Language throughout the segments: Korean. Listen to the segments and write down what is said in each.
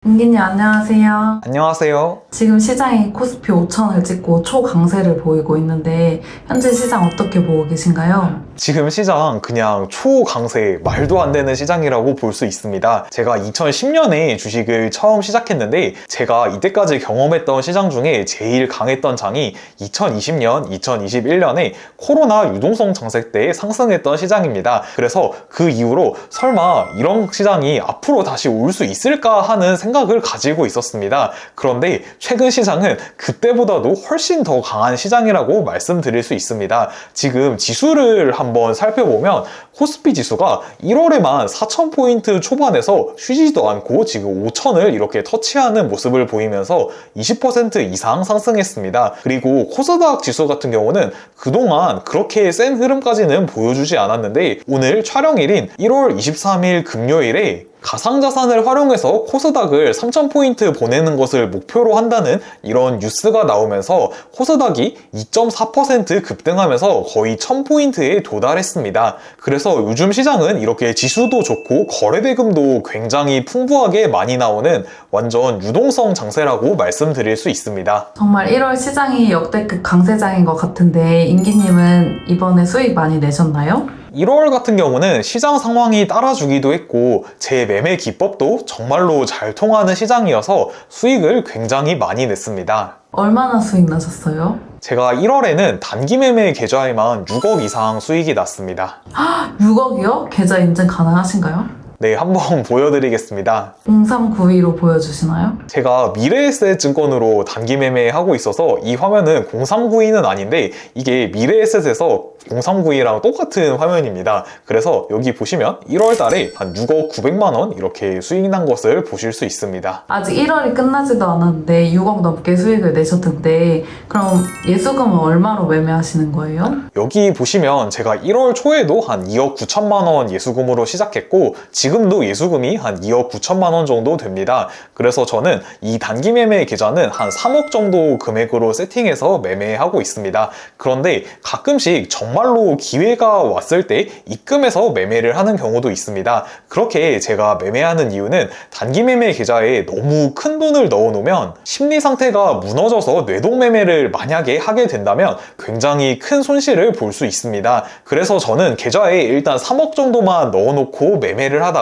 민기님 안녕하세요. 안녕하세요. 지금 시장이 코스피 5천을 찍고 초강세를 보이고 있는데 현재 시장 어떻게 보고 계신가요? 지금 시장 그냥 초강세, 말도 안 되는 시장이라고 볼 수 있습니다. 제가 2010년에 주식을 처음 시작했는데 제가 이때까지 경험했던 시장 중에 제일 강했던 장이 2020년, 2021년에 코로나 유동성 장세 때 상승했던 시장입니다. 그래서 그 이후로 설마 이런 시장이 앞으로 다시 올 수 있을까 하는 생각을 가지고 있었습니다. 그런데 최근 시장은 그때보다도 훨씬 더 강한 시장이라고 말씀드릴 수 있습니다. 지금 지수를 한번 살펴보면 코스피 지수가 1월에만 4,000포인트 초반에서 쉬지도 않고 지금 5,000을 이렇게 터치하는 모습을 보이면서 20% 이상 상승했습니다. 그리고 코스닥 지수 같은 경우는 그동안 그렇게 센 흐름까지는 보여주지 않았는데 오늘 촬영일인 1월 23일 금요일에 가상자산을 활용해서 코스닥을 3,000포인트 보내는 것을 목표로 한다는 이런 뉴스가 나오면서 코스닥이 2.4% 급등하면서 거의 1,000포인트에 도달했습니다. 그래서 요즘 시장은 이렇게 지수도 좋고 거래대금도 굉장히 풍부하게 많이 나오는 완전 유동성 장세라고 말씀드릴 수 있습니다. 정말 1월 시장이 역대급 강세장인 것 같은데 임기님은 이번에 수익 많이 내셨나요? 1월 같은 경우는 시장 상황이 따라주기도 했고 제 매매 기법도 정말로 잘 통하는 시장이어서 수익을 굉장히 많이 냈습니다. 얼마나 수익 나셨어요? 제가 1월에는 단기 매매 계좌에만 6억 이상 수익이 났습니다. 6억이요? 계좌 인증 가능하신가요? 네, 한번 보여드리겠습니다. 0392로 보여주시나요? 제가 미래에셋증권으로 단기 매매하고 있어서 이 화면은 0392는 아닌데 이게 미래에셋에서 0392랑 똑같은 화면입니다. 그래서 여기 보시면 1월 달에 한 6억 900만 원 이렇게 수익 난 것을 보실 수 있습니다. 아직 1월이 끝나지도 않았는데 6억 넘게 수익을 내셨던데 그럼 예수금은 얼마로 매매하시는 거예요? 여기 보시면 제가 1월 초에도 한 2억 9천만 원 예수금으로 시작했고 지금도 예수금이 한 2억 9천만 원 정도 됩니다. 그래서 저는 이 단기 매매 계좌는 한 3억 정도 금액으로 세팅해서 매매하고 있습니다. 그런데 가끔씩 정말로 기회가 왔을 때 입금해서 매매를 하는 경우도 있습니다. 그렇게 제가 매매하는 이유는 단기 매매 계좌에 너무 큰 돈을 넣어 놓으면 심리 상태가 무너져서 뇌동 매매를 만약에 하게 된다면 굉장히 큰 손실을 볼 수 있습니다. 그래서 저는 계좌에 일단 3억 정도만 넣어 놓고 매매를 하다가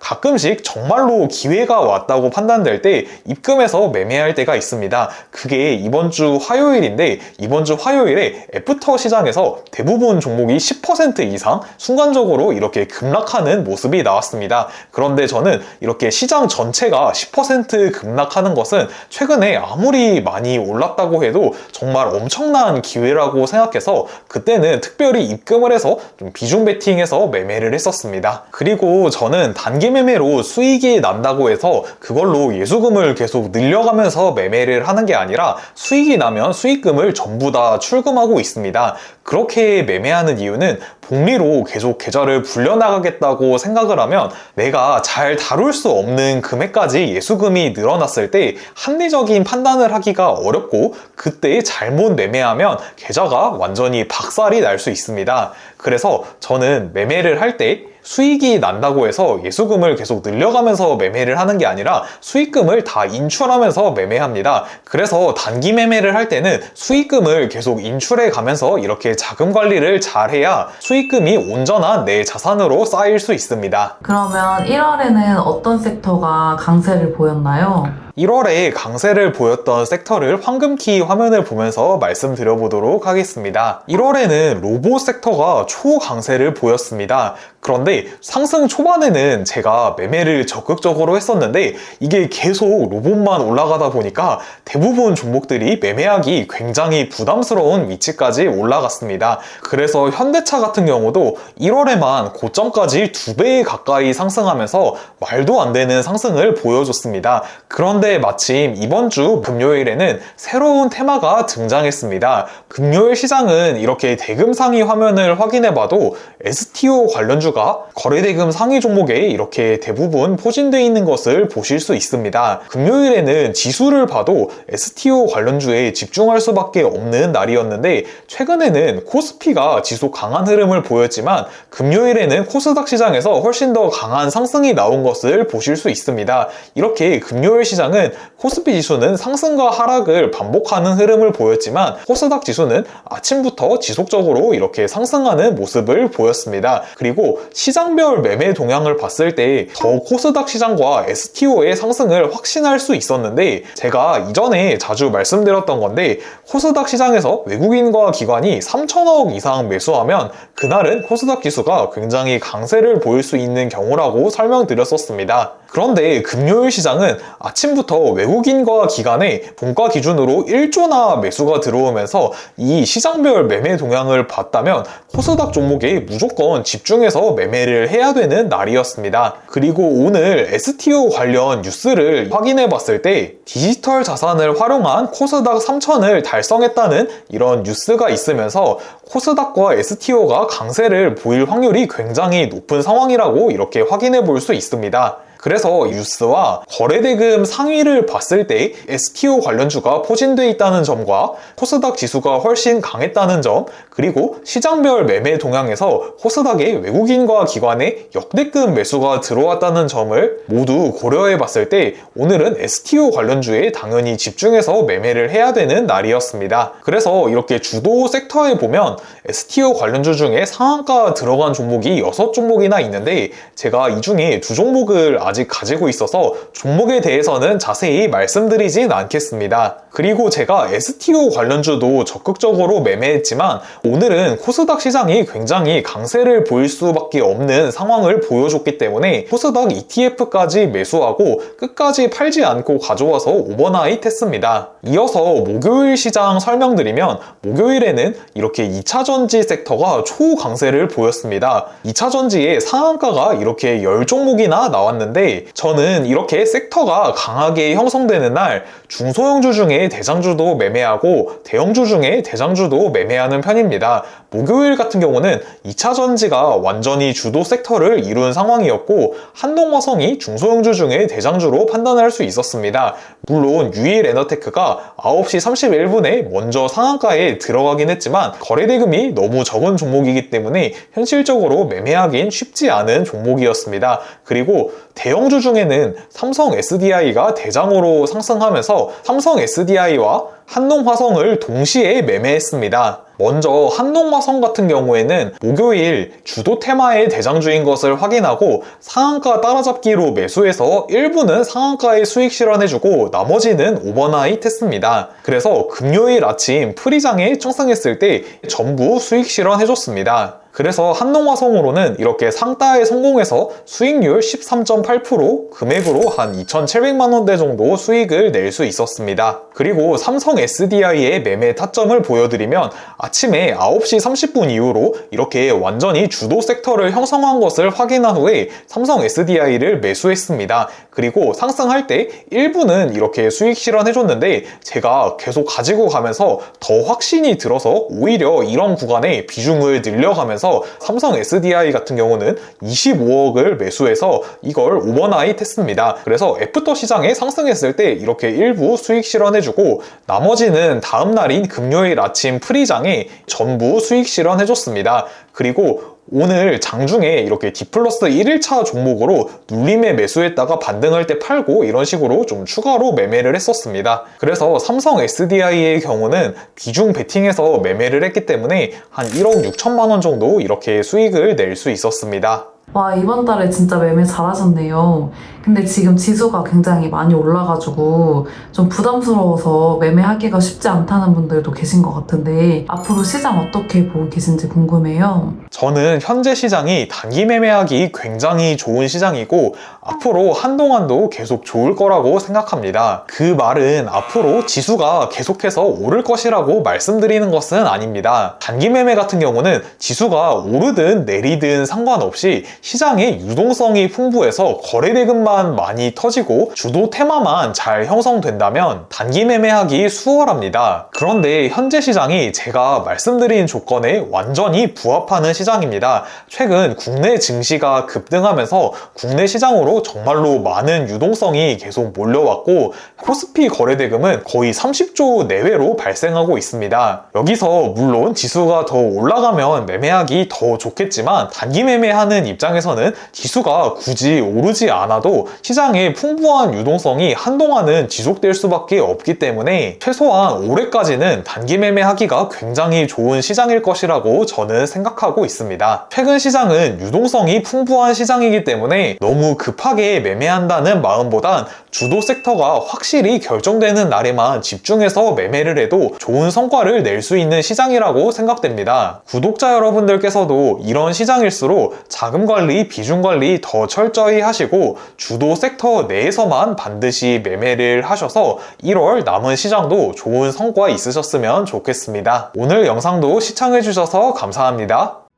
가끔씩 정말로 기회가 왔다고 판단될 때 입금해서 매매할 때가 있습니다. 그게 이번 주 화요일인데 이번 주 화요일에 애프터 시장에서 대부분 종목이 10% 이상 순간적으로 이렇게 급락하는 모습이 나왔습니다. 그런데 저는 이렇게 시장 전체가 10% 급락하는 것은 최근에 아무리 많이 올랐다고 해도 정말 엄청난 기회라고 생각해서 그때는 특별히 입금을 해서 좀 비중 베팅해서 매매를 했었습니다. 그리고 저는 단기 매매로 수익이 난다고 해서 그걸로 예수금을 계속 늘려가면서 매매를 하는 게 아니라 수익이 나면 수익금을 전부 다 출금하고 있습니다. 그렇게 매매하는 이유는 복리로 계속 계좌를 불려나가겠다고 생각을 하면 내가 잘 다룰 수 없는 금액까지 예수금이 늘어났을 때 합리적인 판단을 하기가 어렵고 그때 잘못 매매하면 계좌가 완전히 박살이 날 수 있습니다. 그래서 저는 매매를 할 때 수익이 난다고 해서 예수금을 계속 늘려가면서 매매를 하는 게 아니라 수익금을 다 인출하면서 매매합니다. 그래서 단기 매매를 할 때는 수익금을 계속 인출해 가면서 이렇게 자금 관리를 잘 해야 수익금이 온전한 내 자산으로 쌓일 수 있습니다. 그러면 1월에는 어떤 섹터가 강세를 보였나요? 1월에 강세를 보였던 섹터를 황금키 화면을 보면서 말씀드려보도록 하겠습니다. 1월에는 로봇 섹터가 초강세를 보였습니다. 그런데 상승 초반에는 제가 매매를 적극적으로 했었는데 이게 계속 로봇만 올라가다 보니까 대부분 종목들이 매매하기 굉장히 부담스러운 위치까지 올라갔습니다. 그래서 현대차 같은 경우도 1월에만 고점까지 2배 가까이 상승하면서 말도 안 되는 상승을 보여줬습니다. 그런데 그런데 마침 이번 주 금요일에는 새로운 테마가 등장했습니다. 금요일 시장은 이렇게 대금 상위 화면을 확인해봐도 STO 관련주가 거래대금 상위 종목에 이렇게 대부분 포진되어 있는 것을 보실 수 있습니다. 금요일에는 지수를 봐도 STO 관련주에 집중할 수밖에 없는 날이었는데 최근에는 코스피가 지속 강한 흐름을 보였지만 금요일에는 코스닥 시장에서 훨씬 더 강한 상승이 나온 것을 보실 수 있습니다. 이렇게 금요일 시장은 코스피 지수는 상승과 하락을 반복하는 흐름을 보였지만 코스닥 지수는 아침부터 지속적으로 이렇게 상승하는 모습을 보였습니다. 그리고 시장별 매매 동향을 봤을 때 더 코스닥 시장과 STO의 상승을 확신할 수 있었는데 제가 이전에 자주 말씀드렸던 건데 코스닥 시장에서 외국인과 기관이 3천억 이상 매수하면 그날은 코스닥 지수가 굉장히 강세를 보일 수 있는 경우라고 설명드렸었습니다. 그런데 금요일 시장은 아침부터 외국인과 기관의 본가 기준으로 1조나 매수가 들어오면서 이 시장별 매매 동향을 봤다면 코스닥 종목에 무조건 집중해서 매매를 해야 되는 날이었습니다. 그리고 오늘 STO 관련 뉴스를 확인해 봤을 때 디지털 자산을 활용한 코스닥 3000을 달성했다는 이런 뉴스가 있으면서 코스닥과 STO가 강세를 보일 확률이 굉장히 높은 상황이라고 이렇게 확인해 볼 수 있습니다. 그래서 뉴스와 거래대금 상위를 봤을 때 STO 관련주가 포진되어 있다는 점과 코스닥 지수가 훨씬 강했다는 점, 그리고 시장별 매매 동향에서 코스닥의 외국인과 기관의 역대급 매수가 들어왔다는 점을 모두 고려해 봤을 때 오늘은 STO 관련주에 당연히 집중해서 매매를 해야 되는 날이었습니다. 그래서 이렇게 주도 섹터에 보면 STO 관련주 중에 상한가 들어간 종목이 6종목이나 있는데 제가 이 중에 2종목을 아직 가지고 있어서 종목에 대해서는 자세히 말씀드리진 않겠습니다. 그리고 제가 STO 관련주도 적극적으로 매매했지만 오늘은 코스닥 시장이 굉장히 강세를 보일 수밖에 없는 상황을 보여줬기 때문에 코스닥 ETF까지 매수하고 끝까지 팔지 않고 가져와서 오버나잇 했습니다. 이어서 목요일 시장 설명드리면 목요일에는 이렇게 2차전지 섹터가 초강세를 보였습니다. 2차전지의 상한가가 이렇게 10종목이나 나왔는데 저는 이렇게 섹터가 강하게 형성되는 날 중소형주 중에 대장주도 매매하고 대형주 중에 대장주도 매매하는 편입니다. 목요일 같은 경우는 2차전지가 완전히 주도 섹터를 이룬 상황이었고 한동화성이 중소형주 중에 대장주로 판단할 수 있었습니다. 물론 유일에너테크가 9시 31분에 먼저 상한가에 들어가긴 했지만 거래대금이 너무 적은 종목이기 때문에 현실적으로 매매하긴 쉽지 않은 종목이었습니다. 그리고 대형주 중에는 삼성 SDI가 대장으로 상승하면서 삼성 SDI와 한농화성을 동시에 매매했습니다. 먼저 한농화성 같은 경우에는 목요일 주도 테마의 대장주인 것을 확인하고 상한가 따라잡기로 매수해서 일부는 상한가에 수익 실현해주고 나머지는 오버나잇 했습니다. 그래서 금요일 아침 프리장에 청승했을 때 전부 수익 실현해줬습니다. 그래서 한농화성으로는 이렇게 상따에 성공해서 수익률 13.8%, 금액으로 한 2,700만원대 정도 수익을 낼 수 있었습니다. 그리고 삼성 SDI의 매매 타점을 보여드리면 아침에 9시 30분 이후로 이렇게 완전히 주도 섹터를 형성한 것을 확인한 후에 삼성 SDI를 매수했습니다. 그리고 상승할 때 일부는 이렇게 수익 실현해줬는데 제가 계속 가지고 가면서 더 확신이 들어서 오히려 이런 구간에 비중을 늘려가면서 삼성 SDI 같은 경우는 25억을 매수해서 이걸 오버나잇 했습니다. 그래서 애프터 시장에 상승했을 때 이렇게 일부 수익 실현해주고 나머지는 다음 날인 금요일 아침 프리장에 전부 수익 실현해줬습니다. 그리고 오늘 장중에 이렇게 D+1 1일차 종목으로 눌림에 매수했다가 반등할 때 팔고 이런 식으로 좀 추가로 매매를 했었습니다. 그래서 삼성 SDI의 경우는 비중 베팅해서 매매를 했기 때문에 한 1억 6천만 원 정도 이렇게 수익을 낼 수 있었습니다. 와, 이번 달에 진짜 매매 잘하셨네요. 근데 지금 지수가 굉장히 많이 올라가지고 좀 부담스러워서 매매하기가 쉽지 않다는 분들도 계신 것 같은데 앞으로 시장 어떻게 보고 계신지 궁금해요. 저는 현재 시장이 단기 매매하기 굉장히 좋은 시장이고 앞으로 한동안도 계속 좋을 거라고 생각합니다. 그 말은 앞으로 지수가 계속해서 오를 것이라고 말씀드리는 것은 아닙니다. 단기 매매 같은 경우는 지수가 오르든 내리든 상관없이 시장의 유동성이 풍부해서 거래대금만 많이 터지고 주도 테마만 잘 형성된다면 단기 매매하기 수월합니다. 그런데 현재 시장이 제가 말씀드린 조건에 완전히 부합하는 시장입니다. 최근 국내 증시가 급등하면서 국내 시장으로 정말로 많은 유동성이 계속 몰려왔고 코스피 거래대금은 거의 30조 내외로 발생하고 있습니다. 여기서 물론 지수가 더 올라가면 매매하기 더 좋겠지만 단기 매매하는 입장에서는 지수가 굳이 오르지 않아도 시장의 풍부한 유동성이 한동안은 지속될 수밖에 없기 때문에 최소한 올해까지는 단기 매매하기가 굉장히 좋은 시장일 것이라고 저는 생각하고 있습니다. 최근 시장은 유동성이 풍부한 시장이기 때문에 너무 급하게 매매한다는 마음보단 주도 섹터가 확실히 결정되는 날에만 집중해서 매매를 해도 좋은 성과를 낼 수 있는 시장이라고 생각됩니다. 구독자 여러분들께서도 이런 시장일수록 자금 관리, 비중 관리 더 철저히 하시고 주도 섹터 내에서만 반드시 매매를 하셔서 1월 남은 시장도 좋은 성과 있으셨으면 좋겠습니다. 오늘 영상도 시청해주셔서 감사합니다.